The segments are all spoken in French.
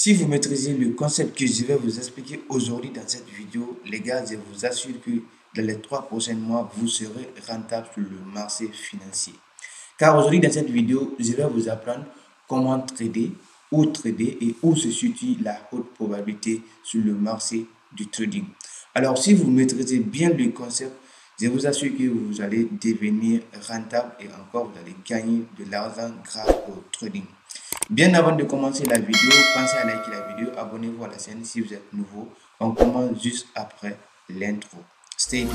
Si vous maîtrisez le concept que je vais vous expliquer aujourd'hui dans cette vidéo, les gars, je vous assure que dans les 3 prochains mois, vous serez rentable sur le marché financier. Car aujourd'hui, dans cette vidéo, je vais vous apprendre comment trader, où trader et où se situe la haute probabilité sur le marché du trading. Alors, si vous maîtrisez bien le concept, je vous assure que vous allez devenir rentable et encore, vous allez gagner de l'argent grâce au trading. Bien avant de commencer la vidéo, pensez à liker la vidéo, abonnez-vous à la chaîne si vous êtes nouveau. On commence juste après l'intro. Stay tuned.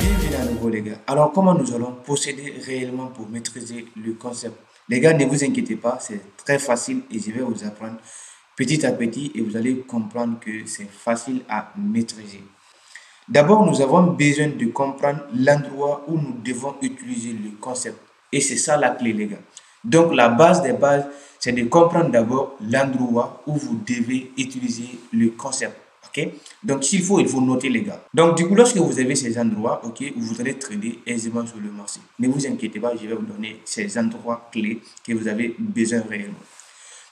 Bienvenue à nouveau les gars. Alors comment nous allons procéder réellement pour maîtriser le concept? Les gars, ne vous inquiétez pas, c'est très facile et je vais vous apprendre petit à petit et vous allez comprendre que c'est facile à maîtriser. D'abord, nous avons besoin de comprendre l'endroit où nous devons utiliser le concept. Et c'est ça la clé, les gars. Donc, la base des bases, c'est de comprendre d'abord l'endroit où vous devez utiliser le concept. OK? Donc, s'il faut, il faut noter, les gars. Donc, du coup, lorsque vous avez ces endroits, OK, où vous allez trader aisément sur le marché, ne vous inquiétez pas, je vais vous donner ces endroits clés que vous avez besoin réellement.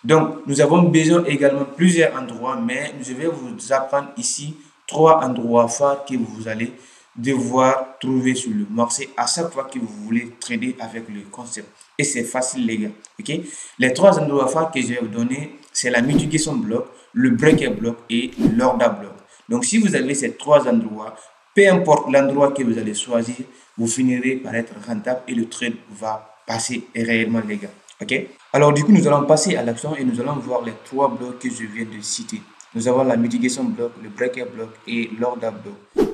Donc, nous avons besoin également de plusieurs endroits, mais je vais vous apprendre ici 3 endroits phares que vous allez devoir trouver sur le marché à chaque fois que vous voulez trader avec le concept. Et c'est facile, les gars. OK? Les 3 endroits phares que je vais vous donner, c'est la multiplication bloc, le breaker block et l'order block. Donc, si vous avez ces 3 endroits, peu importe l'endroit que vous allez choisir, vous finirez par être rentable et le trade va passer réellement, les gars. OK? Alors, du coup, nous allons passer à l'action et nous allons voir les 3 blocs que je viens de citer. Nous avons la mitigation block, le breaker block et l'order block.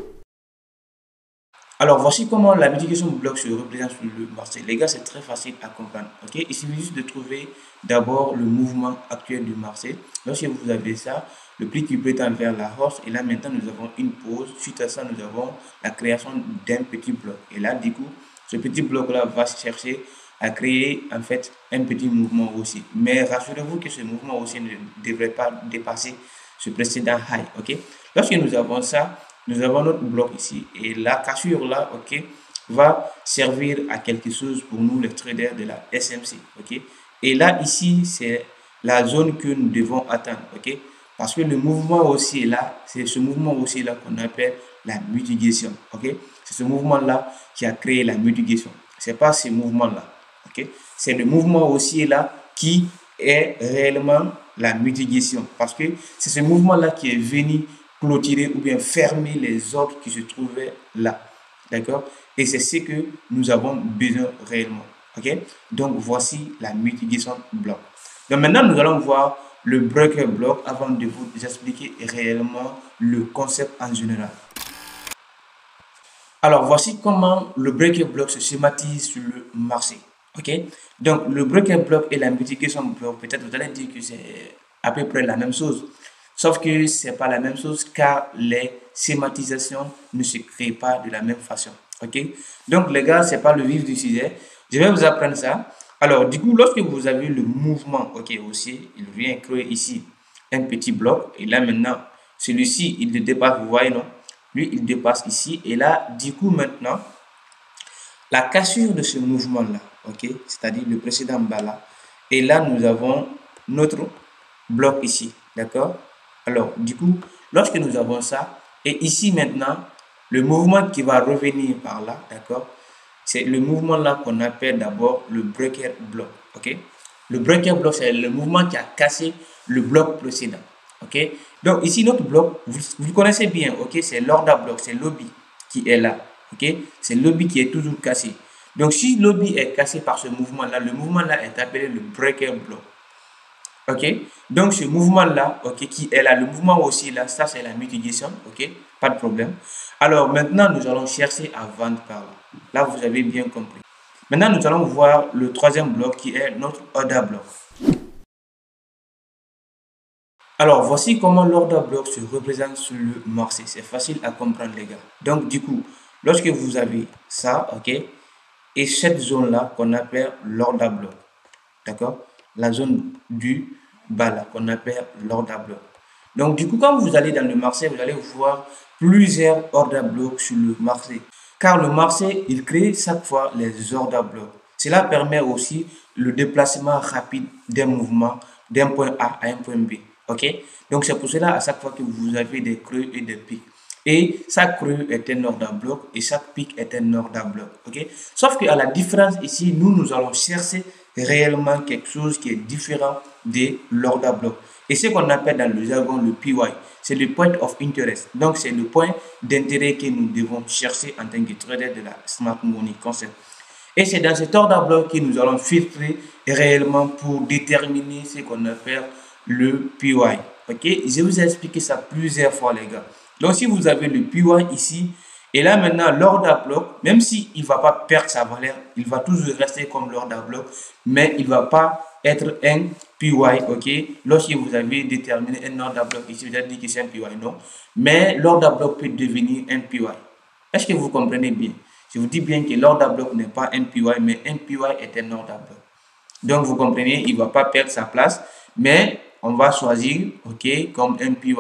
Alors, voici comment la mitigation block se représente sur le marché. Les gars, c'est très facile à comprendre. OK? Il suffit juste de trouver d'abord le mouvement actuel du marché. Lorsque vous avez ça, le prix qui peut tendre vers la hausse. Et là, maintenant, nous avons une pause. Suite à ça, nous avons la création d'un petit bloc. Et là, du coup, ce petit bloc-là va chercher à créer en fait un petit mouvement aussi. Mais rassurez-vous que ce mouvement aussi ne devrait pas dépasser ce précédent high. OK? Lorsque nous avons ça, nous avons notre bloc ici. Et la cassure là, OK, va servir à quelque chose pour nous, les traders de la SMC. OK? Et là, ici, c'est la zone que nous devons atteindre. OK? Parce que le mouvement aussi est là, c'est ce mouvement aussi là qu'on appelle la mitigation. OK? C'est ce mouvement-là qui a créé la mitigation. C'est pas ce mouvement-là. OK? C'est le mouvement aussi là qui est réellement la mitigation. Parce que c'est ce mouvement-là qui est venu clôturer ou bien fermer les ordres qui se trouvaient là. D'accord? Et c'est ce que nous avons besoin réellement. OK? Donc, voici la mitigation bloc. Donc, maintenant, nous allons voir le breaker block avant de vous expliquer réellement le concept en général. Alors, voici comment le breaker block se schématise sur le marché. OK? Donc, le breaker block et la mitigation block, peut-être vous allez dire que c'est à peu près la même chose. Sauf que ce n'est pas la même chose car les schématisations ne se créent pas de la même façon. OK? Donc, les gars, ce n'est pas le vif du sujet. Je vais vous apprendre ça. Alors, du coup, lorsque vous avez le mouvement, OK, aussi, il vient créer ici un petit bloc. Et là, maintenant, celui-ci, il le dépasse, vous voyez, non? Lui, il dépasse ici. Et là, du coup, maintenant, la cassure de ce mouvement-là, OK, c'est-à-dire le précédent bas là. Et là, nous avons notre bloc ici, d'accord? Alors, du coup, lorsque nous avons ça, et ici maintenant, le mouvement qui va revenir par là, d'accord? C'est le mouvement là qu'on appelle d'abord le breaker block, ok? Le breaker block, c'est le mouvement qui a cassé le bloc précédent, ok? Donc ici, notre bloc, vous le connaissez bien, ok? C'est l'order block, c'est lobby qui est là, ok? C'est lobby qui est toujours cassé. Donc si lobby est cassé par ce mouvement-là, le mouvement-là est appelé le breaker block. OK? Donc, ce mouvement-là, OK, qui est là, le mouvement aussi là, ça c'est la mitigation, OK? Pas de problème. Alors, maintenant, nous allons chercher à vendre par là. Là, vous avez bien compris. Maintenant, nous allons voir le 3e bloc qui est notre order block. Alors, voici comment l'order block se représente sur le marché. C'est facile à comprendre, les gars. Donc, du coup, lorsque vous avez ça, OK, et cette zone-là qu'on appelle l'order block, d'accord? La zone du bas là qu'on appelle l'order block. Donc du coup, quand vous allez dans le marché, vous allez voir plusieurs order blocks sur le marché. car le marché, il crée chaque fois les ordres blocs. Cela permet aussi le déplacement rapide d'un mouvement d'un point A à un point B. Ok? Donc c'est pour cela à chaque fois que vous avez des creux et des pics. Et chaque creux est un ordre bloc et chaque pic est un ordre bloc. Ok? Sauf qu'à la différence ici, nous allons chercher réellement quelque chose qui est différent de l'ordre bloc. Et ce qu'on appelle dans le jargon le PY, c'est le point of interest. Donc c'est le point d'intérêt que nous devons chercher en tant que trader de la smart money concept. Et c'est dans cet ordre bloc que nous allons filtrer réellement pour déterminer ce qu'on appelle le PY. Ok, je vous ai expliqué ça plusieurs fois, les gars. Donc, si vous avez le PY ici, et là maintenant, l'ordre bloc, même s'il ne va pas perdre sa valeur, il va toujours rester comme l'ordre bloc, mais il ne va pas être un PY, ok? Lorsque vous avez déterminé un ordre bloc ici, vous avez dit que c'est un PY, non? Mais l'ordre bloc peut devenir un PY. Est-ce que vous comprenez bien? Je vous dis bien que l'ordre bloc n'est pas un PY, mais un PY est un ordre bloc. Donc, vous comprenez, il ne va pas perdre sa place, mais on va choisir, ok, comme un PY.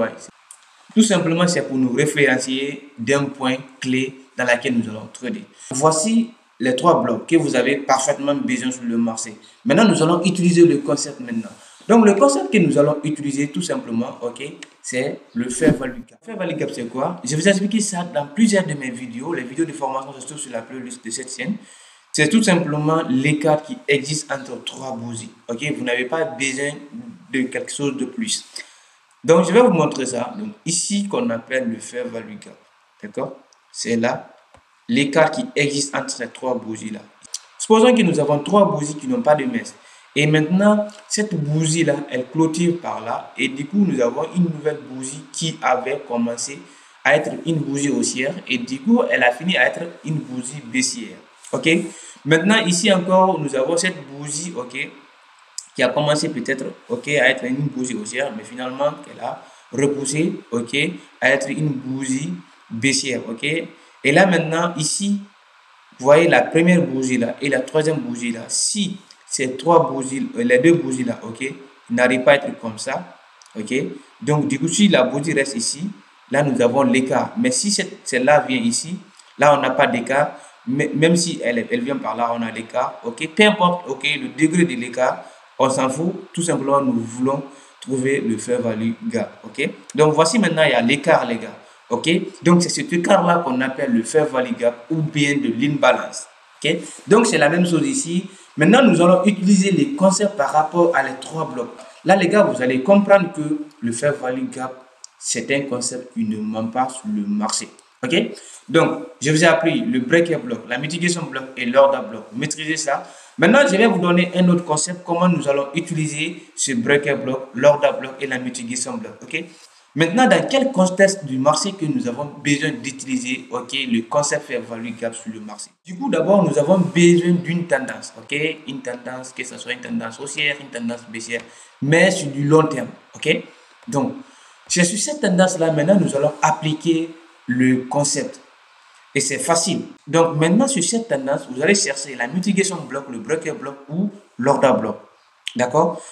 Tout simplement, c'est pour nous référencier d'un point clé dans lequel nous allons trader. Voici les trois blocs que vous avez parfaitement besoin sur le marché. Maintenant, nous allons utiliser le concept maintenant. Donc, le concept que nous allons utiliser tout simplement, ok, c'est le fair value gap. Fair value gap, c'est quoi? Je vous ai expliqué ça dans plusieurs de mes vidéos. Les vidéos de formation se trouvent sur la playlist de cette chaîne. C'est tout simplement l'écart qui existe entre trois bougies. Ok, vous n'avez pas besoin de quelque chose de plus. Donc, je vais vous montrer ça. Donc, ici, qu'on appelle le fair value gap. D'accord? C'est là l'écart qui existe entre ces trois bougies-là. Supposons que nous avons trois bougies qui n'ont pas de mèche. Et maintenant, cette bougie-là, elle clôture par là. Et du coup, nous avons une nouvelle bougie qui avait commencé à être une bougie haussière. Et du coup, elle a fini à être une bougie baissière. OK? Maintenant, ici encore, nous avons cette bougie, OK, qui a commencé peut-être, OK, à être une bougie haussière, mais finalement, qu'elle a repoussé, OK, à être une bougie baissière, OK. Et là, maintenant, ici, vous voyez la première bougie là et la troisième bougie là. Si ces trois bougies, les deux bougies là, OK, n'arrivent pas à être comme ça, OK. Donc, du coup, si la bougie reste ici, là, nous avons l'écart. Mais si celle-là vient ici, là, on n'a pas d'écart. Même si elle vient par là, on a l'écart, OK. Peu importe, OK, le degré de l'écart, on s'en fout. Tout simplement, nous voulons trouver le fair value gap, OK. Donc, voici maintenant, il y a l'écart, les gars. OK, donc c'est cet écart-là qu'on appelle le fair value gap ou bien de l'imbalance. OK, donc c'est la même chose ici. Maintenant, nous allons utiliser les concepts par rapport à les trois blocs. Là, les gars, vous allez comprendre que le fair value gap, c'est un concept qui ne ment pas sur le marché. OK, donc je vous ai appris le breaker block, la mitigation block et l'order block. Maîtrisez ça. Maintenant, je vais vous donner un autre concept, comment nous allons utiliser ce breaker block, l'order block et la mitigation block. OK. Maintenant, dans quel contexte du marché que nous avons besoin d'utiliser, OK, le concept fair value gap sur le marché? Du coup, d'abord, nous avons besoin d'une tendance, OK, une tendance, que ce soit une tendance haussière, une tendance baissière, mais sur du long terme, OK. Donc, c'est sur cette tendance-là, maintenant, nous allons appliquer le concept. Et c'est facile. Donc, maintenant, sur cette tendance, vous allez chercher la mitigation block, le breaker block ou l'order block. D'accord?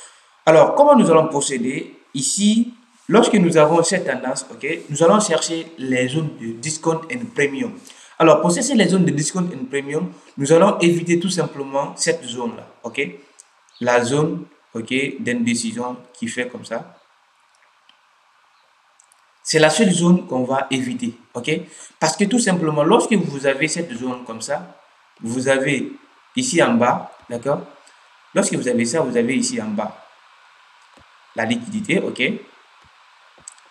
Alors, comment nous allons procéder? Ici, lorsque nous avons cette tendance, OK, nous allons chercher les zones de discount and premium. Alors, pour chercher les zones de discount and premium, nous allons éviter tout simplement cette zone-là, OK? La zone, OK, d'indécision qui fait comme ça. C'est la seule zone qu'on va éviter, OK? Parce que tout simplement, lorsque vous avez cette zone comme ça, vous avez ici en bas, d'accord? Lorsque vous avez ça, vous avez ici en bas la liquidité, OK?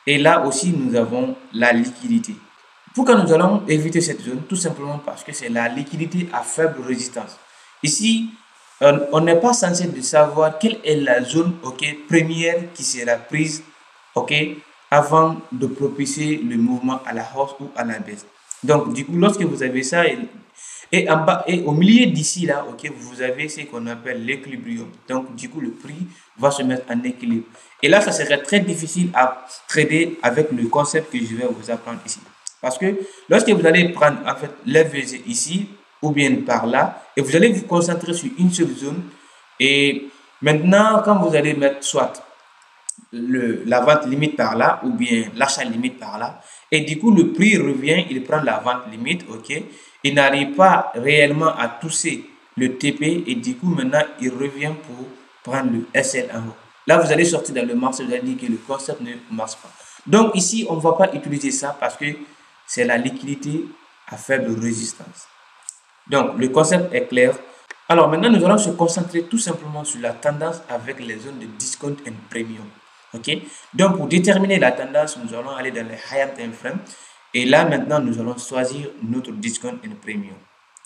Et là aussi, nous avons la liquidité. Pourquoi nous allons éviter cette zone? Tout simplement parce que c'est la liquidité à faible résistance. Ici, on n'est pas censé de savoir quelle est la zone, OK, première qui sera prise, OK, avant de propulser le mouvement à la hausse ou à la baisse. Donc, du coup, lorsque vous avez ça, et en bas, et au milieu d'ici, là, OK, vous avez ce qu'on appelle l'équilibrium. Donc, du coup, le prix va se mettre en équilibre. Et là, ça serait très difficile à trader avec le concept que je vais vous apprendre ici. Parce que lorsque vous allez prendre, en fait, l'FVG ici, ou bien par là, et vous allez vous concentrer sur une seule zone, et maintenant, quand vous allez mettre soit la vente limite par là ou bien l'achat limite par là, Et du coup, le prix revient, il prend la vente limite, ok. Il n'arrive pas réellement à toucher le TP et du coup, maintenant, il revient pour prendre le SL en haut. Là, vous allez sortir dans le marché, vous allez dire que le concept ne marche pas. Donc ici, on ne va pas utiliser ça parce que c'est la liquidité à faible résistance. Donc, le concept est clair. Alors maintenant, nous allons se concentrer tout simplement sur la tendance avec les zones de discount and premium. Ok. Donc, pour déterminer la tendance, nous allons aller dans les higher time frame. Et là, maintenant, nous allons choisir notre discount and premium.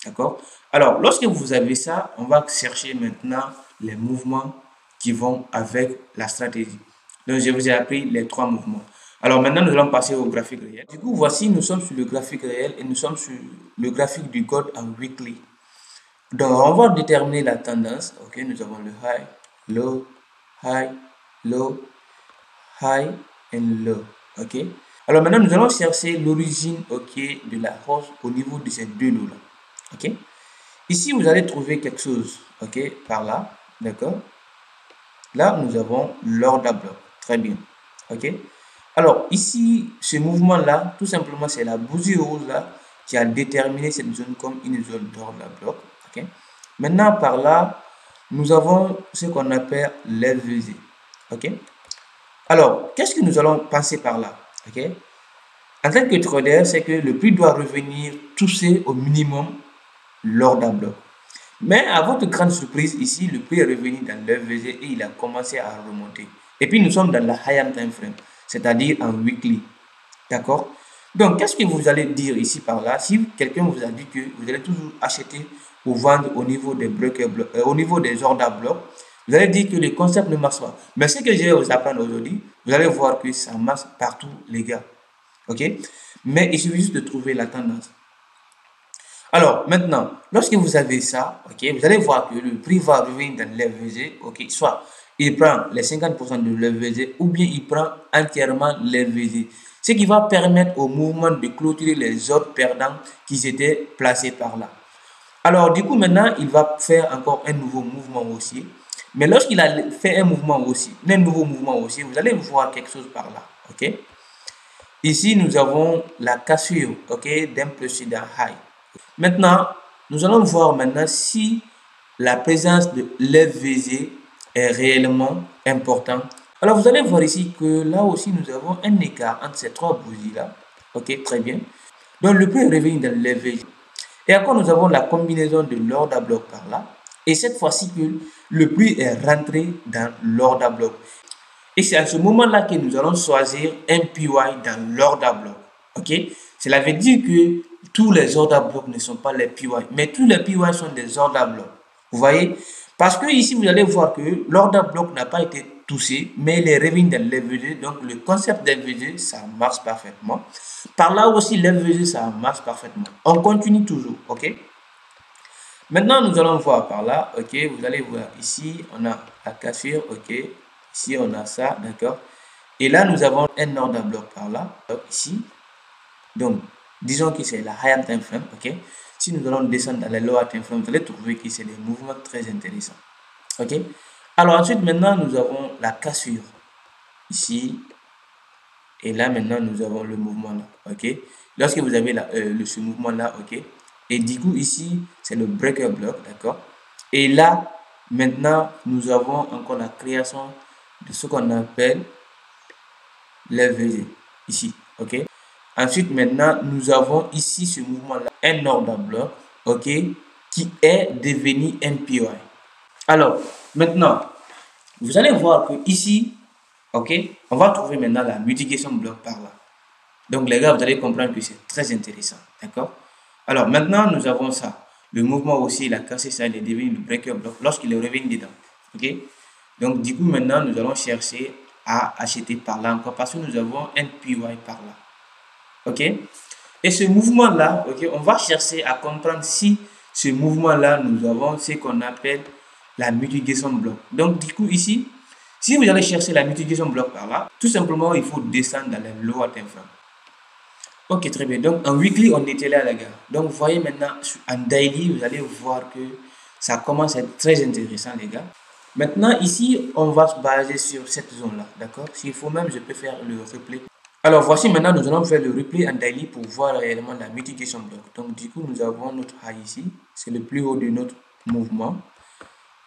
D'accord. Alors, lorsque vous avez ça, on va chercher maintenant les mouvements qui vont avec la stratégie. Donc, je vous ai appris les trois mouvements. Alors maintenant, nous allons passer au graphique réel. Du coup, voici, nous sommes sur le graphique réel et nous sommes sur le graphique du gold en weekly. Donc, on va déterminer la tendance. Ok, nous avons le high, low, high, low, high and low. Ok. Alors maintenant, nous allons chercher l'origine, ok, de la hausse au niveau de ces deux lots là. Ok. Ici, vous allez trouver quelque chose, ok, par là, d'accord. Là, nous avons l'order block. Très bien. Ok. Alors, ici, ce mouvement-là, tout simplement, c'est la bougie rouge là qui a déterminé cette zone comme une zone d'order block. Ok. Maintenant, par là, nous avons ce qu'on appelle l'LVZ. Ok. Alors, qu'est-ce que nous allons passer par là? Ok. En tant que trader, c'est que le prix doit revenir toucher au minimum l'order block. Mais à votre grande surprise, ici, le prix est revenu dans l'LVZ et il a commencé à remonter. Et puis, nous sommes dans la high time frame, c'est-à-dire en weekly. D'accord? Donc, qu'est-ce que vous allez dire ici par là? Si quelqu'un vous a dit que vous allez toujours acheter ou vendre au niveau des breaker blocks, au niveau des order blocks, vous allez dire que le concept ne marche pas. Mais ce que je vais vous apprendre aujourd'hui, vous allez voir que ça marche partout, les gars. OK? Mais il suffit juste de trouver la tendance. Alors, maintenant, lorsque vous avez ça, ok, vous allez voir que le prix va revenir dans l'LVG, ok, soit il prend les 50% de l'LVG ou bien il prend entièrement l'LVG. Ce qui va permettre au mouvement de clôturer les autres perdants qui étaient placés par là. Alors, du coup, maintenant, il va faire encore un nouveau mouvement haussier. Mais lorsqu'il a fait un mouvement haussier, un nouveau mouvement haussier, vous allez voir quelque chose par là, ok. Ici, nous avons la cassure, ok, d'un précédent high. Maintenant, nous allons voir maintenant si la présence de l'FVZ est réellement importante. Alors, vous allez voir ici que là aussi, nous avons un écart entre ces trois bougies-là. Ok, très bien. Donc, le prix est revenu dans l'FVZ. Et encore, nous avons la combinaison de l'order block par là. Et cette fois-ci que le prix est rentré dans l'order block. Et c'est à ce moment-là que nous allons choisir un PY dans l'order block. Ok? Cela veut dire que tous les order blocks ne sont pas les PY, mais tous les PY sont des order blocks. Vous voyez? Parce que ici, vous allez voir que l'order block n'a pas été touché, mais il est revenu dans l'FVG. Donc, le concept d'FVG, ça marche parfaitement. Par là aussi, l'FVG, ça marche parfaitement. On continue toujours. Ok? Maintenant, nous allons voir par là. Ok? Vous allez voir ici, on a la cassure. Ok? Ici, on a ça. D'accord? Et là, nous avons un order block par là. Ici. Donc, disons que c'est la higher time frame, ok. Si nous allons descendre dans les lower time frame, vous allez trouver que c'est des mouvements très intéressants, ok. Alors ensuite, maintenant, nous avons la cassure ici. Et là, maintenant, nous avons le mouvement là, ok. Lorsque vous avez ce mouvement là, ok. Et du coup, ici, c'est le breaker block, d'accord. Et là, maintenant, nous avons encore la création de ce qu'on appelle l'FVG, ici, ok. Ensuite, maintenant, nous avons ici ce mouvement-là, un order block, ok, qui est devenu un PY. Alors, maintenant, vous allez voir que ici, ok, on va trouver maintenant la multiplication block par là. Donc, les gars, vous allez comprendre que c'est très intéressant, d'accord? Alors, maintenant, nous avons ça. Le mouvement aussi, il a cassé ça, il est devenu le breaker block lorsqu'il est revenu dedans, ok? Donc, du coup, maintenant, nous allons chercher à acheter par là encore parce que nous avons un PY par là. Ok? Et ce mouvement-là, ok, on va chercher à comprendre si ce mouvement-là, nous avons ce qu'on appelle la multiplication bloc. Donc, du coup, ici, si vous allez chercher la multiplication bloc par là, tout simplement, il faut descendre dans les lower time frame. Ok, très bien. Donc, en weekly, on était là, les gars. Donc, vous voyez maintenant, en daily, vous allez voir que ça commence à être très intéressant, les gars. Maintenant, ici, on va se baser sur cette zone-là, d'accord? S'il faut même, je peux faire le replay. Alors, voici maintenant, nous allons faire le replay en daily pour voir réellement la mitigation block. Donc, du coup, nous avons notre high ici. C'est le plus haut de notre mouvement.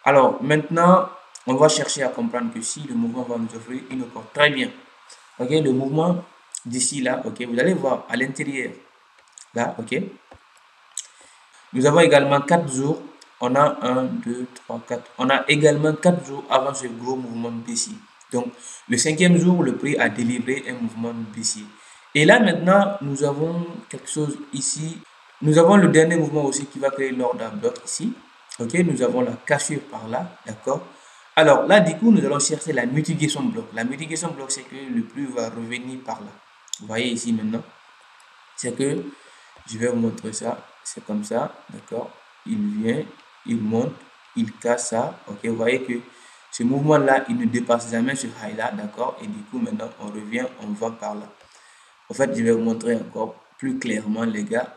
Alors, maintenant, on va chercher à comprendre que si le mouvement va nous offrir une porte. Très bien. Ok, le mouvement d'ici là, ok, vous allez voir à l'intérieur, là, ok. Nous avons également 4 jours. On a 1, 2, 3, 4. On a également 4 jours avant ce gros mouvement baissier. Donc, le cinquième jour, le prix a délivré un mouvement baissier. Et là, maintenant, nous avons quelque chose ici. Nous avons le dernier mouvement aussi qui va créer l'ordre à bloc ici. Ok, nous avons la cassure par là, d'accord. Alors là, du coup, nous allons chercher la mitigation bloc. La mitigation bloc, c'est que le prix va revenir par là. Vous voyez ici maintenant, c'est que je vais vous montrer ça. C'est comme ça, d'accord. Il vient, il monte, il casse ça. Ok, vous voyez que ce mouvement-là, il ne dépasse jamais ce high-là, d'accord. Et du coup, maintenant, on revient, on va par là. En fait, je vais vous montrer encore plus clairement, les gars.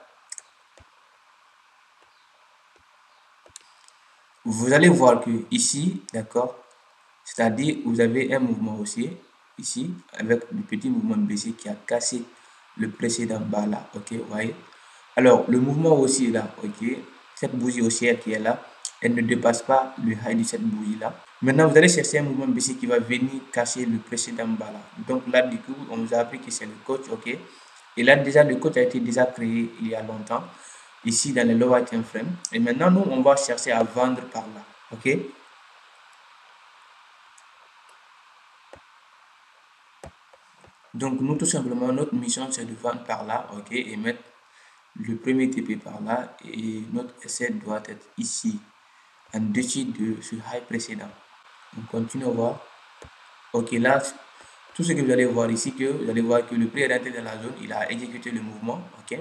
Vous allez voir que ici, d'accord, c'est-à-dire vous avez un mouvement haussier ici avec le petit mouvement baissier qui a cassé le précédent bas là, ok, vous voyez. Alors le mouvement haussier là, ok, cette bougie haussière qui est là, elle ne dépasse pas le high de cette bougie là. Maintenant vous allez chercher un mouvement baissier qui va venir casser le précédent bas là. Donc là du coup on vous a appris que c'est le coach, ok. Et là déjà le coach a été déjà créé il y a longtemps ici dans le lower time frame. Et maintenant nous on va chercher à vendre par là, ok. Donc, nous, tout simplement, notre mission, c'est de vendre par là, ok, et mettre le premier TP par là, et notre essai doit être ici, en dessus de ce high précédent. On continue à voir. Ok, là, tout ce que vous allez voir ici, que vous allez voir que le prix est rentré dans la zone, il a exécuté le mouvement, ok.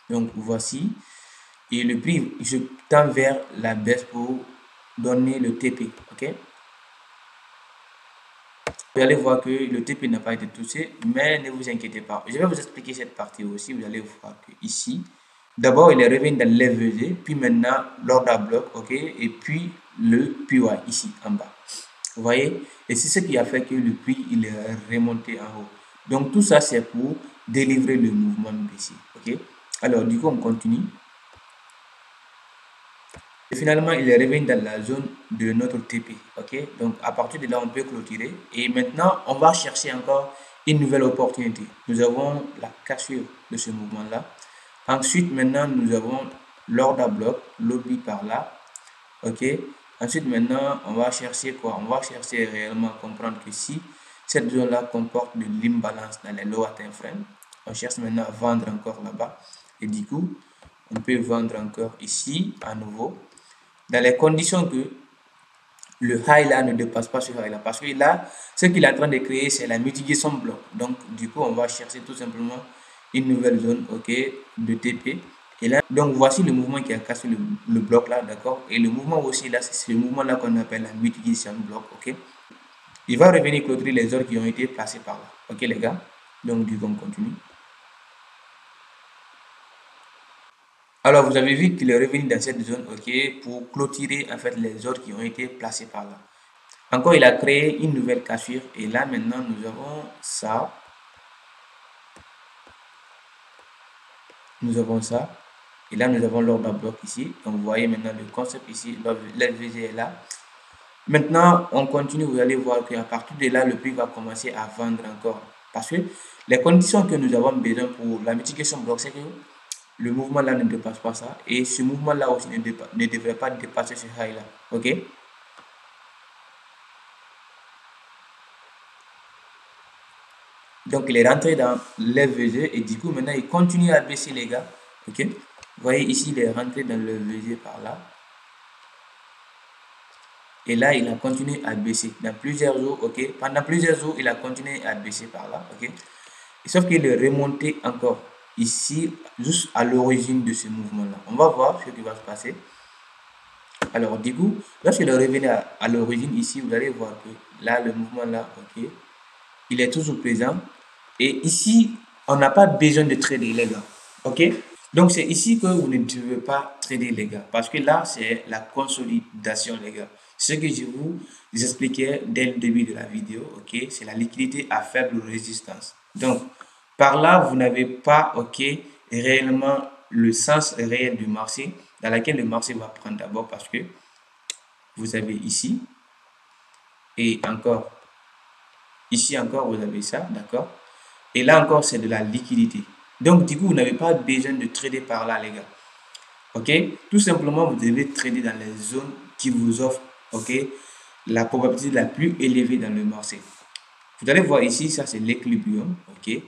Donc, voici, et le prix, je tend vers la baisse pour donner le TP, ok. Vous allez voir que le TP n'a pas été touché, mais ne vous inquiétez pas. Je vais vous expliquer cette partie aussi. Vous allez voir que ici, d'abord, il est revenu dans l'FVG, puis maintenant, l'ordre à bloc, ok, et puis le PY ici, en bas. Vous voyez? Et c'est ce qui a fait que le prix, il est remonté en haut. Donc, tout ça, c'est pour délivrer le mouvement baissier, ok? Alors, du coup, on continue. Et finalement, il est revenu dans la zone de notre TP. Ok, donc à partir de là, on peut clôturer. Et maintenant, on va chercher encore une nouvelle opportunité. Nous avons la cassure de ce mouvement-là. Ensuite, maintenant, nous avons l'ordre à bloc, lobby par là. Ok, ensuite, maintenant, on va chercher quoi? On va chercher réellement à comprendre que si cette zone-là comporte de l'imbalance dans les lower time frame, on cherche maintenant à vendre encore là-bas. Et du coup, on peut vendre encore ici à nouveau dans les conditions que le high là ne dépasse pas ce high là. Parce que là, ce qu'il est en train de créer, c'est la mitigation bloc. Donc, du coup, on va chercher tout simplement une nouvelle zone, ok, de TP. Et là, donc voici le mouvement qui a cassé le bloc là, d'accord. Et le mouvement aussi là, c'est ce mouvement là qu'on appelle la mitigation bloc, ok. Il va revenir clôturer les ordres qui ont été placés par là, ok les gars. Donc, du coup, on continue. Alors, vous avez vu qu'il est revenu dans cette zone, ok, pour clôturer en fait les ordres qui ont été placés par là. Encore, il a créé une nouvelle cassure et là maintenant nous avons ça. Nous avons ça. Et là nous avons l'ordre à bloc ici. Donc vous voyez maintenant le concept ici, l'LVG est là. Maintenant, on continue, vous allez voir qu'à partir de là, le prix va commencer à vendre encore. Parce que les conditions que nous avons besoin pour la mitigation bloc, c'est que le mouvement là ne dépasse pas ça. Et ce mouvement là aussi ne devrait pas dépasser ce high là. Ok? Donc, il est rentré dans l'FVG et du coup, maintenant, il continue à baisser, les gars. Ok? Vous voyez ici, il est rentré dans le VG par là. Et là, il a continué à baisser dans plusieurs jours. Ok? Pendant plusieurs jours, il a continué à baisser par là. Ok? Et sauf qu'il est remonté encore ici, juste à l'origine de ce mouvement-là. On va voir ce qui va se passer. Alors, du coup, lorsqu'il est revenu à l'origine ici, vous allez voir que là, le mouvement là, ok, il est toujours présent. Et ici, on n'a pas besoin de trader, les gars. OK? Donc, c'est ici que vous ne devez pas trader, les gars. Parce que là, c'est la consolidation, les gars. Ce que je vous expliquais dès le début de la vidéo, OK? C'est la liquidité à faible résistance. Donc, par là, vous n'avez pas, ok, réellement le sens réel du marché dans lequel le marché va prendre d'abord parce que vous avez ici et encore, ici encore, vous avez ça, d'accord? Et là encore, c'est de la liquidité. Donc, du coup, vous n'avez pas besoin de trader par là, les gars. OK? Tout simplement, vous devez trader dans les zones qui vous offrent, OK, la probabilité la plus élevée dans le marché. Vous allez voir ici, ça c'est l'équilibrium, OK?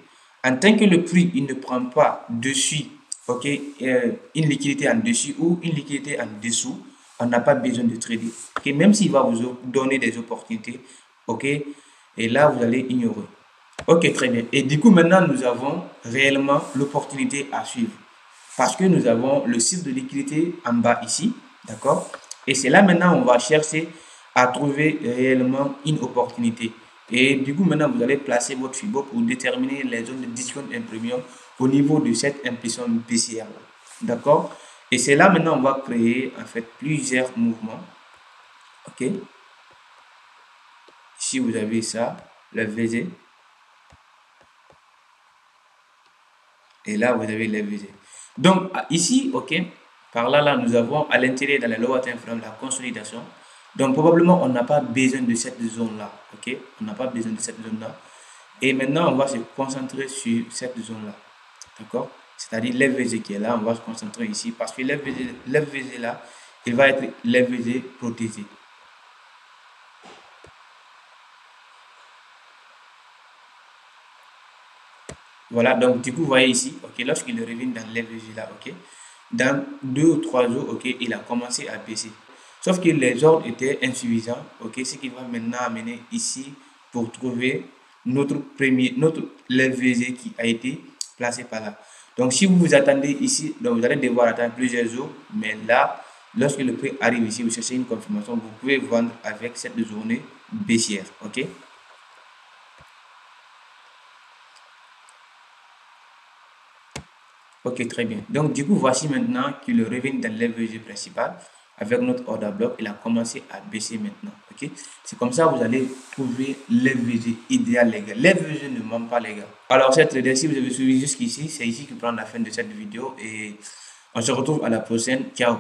En tant que le prix, il ne prend pas dessus, OK, une liquidité en dessus ou une liquidité en dessous, on n'a pas besoin de trader. OK? Même s'il va vous donner des opportunités, OK? Et là, vous allez ignorer. Ok, très bien. Et du coup, maintenant, nous avons réellement l'opportunité à suivre. Parce que nous avons le cycle de liquidité en bas ici, d'accord? Et c'est là maintenant on va chercher à trouver réellement une opportunité. Et du coup, maintenant, vous allez placer votre FIBO pour déterminer les zones de discount et premium au niveau de cette impression baissière. D'accord? Et c'est là maintenant on va créer en fait plusieurs mouvements. Ok? Ici, vous avez ça, le VZ. Et là, vous avez les VG. Donc, ici, OK, par là, là, nous avons à l'intérieur, dans la lower time frame, la consolidation. Donc, probablement, on n'a pas besoin de cette zone-là. OK, on n'a pas besoin de cette zone-là. Et maintenant, on va se concentrer sur cette zone-là. D'accord? C'est-à-dire l'FVG qui est là, on va se concentrer ici parce que l'FVG là, il va être l'FVG protégé. Voilà, donc du coup, vous voyez ici, ok, lorsqu'il revient dans l'FVG là, ok, dans 2 ou 3 jours, ok, il a commencé à baisser. Sauf que les ordres étaient insuffisants, ok, ce qui va maintenant amener ici pour trouver notre LVG qui a été placé par là. Donc si vous vous attendez ici, donc vous allez devoir attendre plusieurs jours, mais là, lorsque le prix arrive ici, vous cherchez une confirmation, vous pouvez vendre avec cette journée baissière, ok. Ok, très bien. Donc, du coup, voici maintenant que le revient dans l'FVG principal avec notre order block. Il a commencé à baisser maintenant. Ok, c'est comme ça que vous allez trouver l'FVG idéal, les gars. L'FVG ne ment pas, les gars. Alors, cette trader, si vous avez suivi jusqu'ici, c'est ici que prend la fin de cette vidéo et on se retrouve à la prochaine. Ciao.